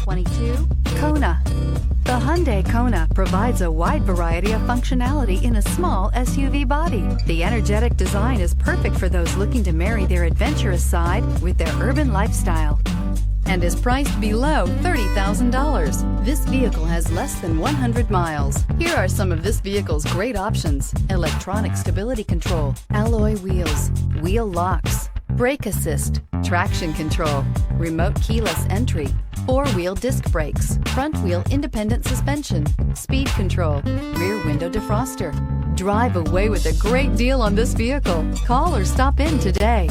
2022 Kona. The Hyundai Kona provides a wide variety of functionality in a small SUV body. The energetic design is perfect for those looking to marry their adventurous side with their urban lifestyle and is priced below $30,000. This vehicle has less than 100 miles. Here are some of this vehicle's great options: electronic stability control, alloy wheels, wheel locks, brake assist, traction control, remote keyless entry, four-wheel disc brakes, front-wheel independent suspension, speed control, rear window defroster. Drive away with a great deal on this vehicle. Call or stop in today.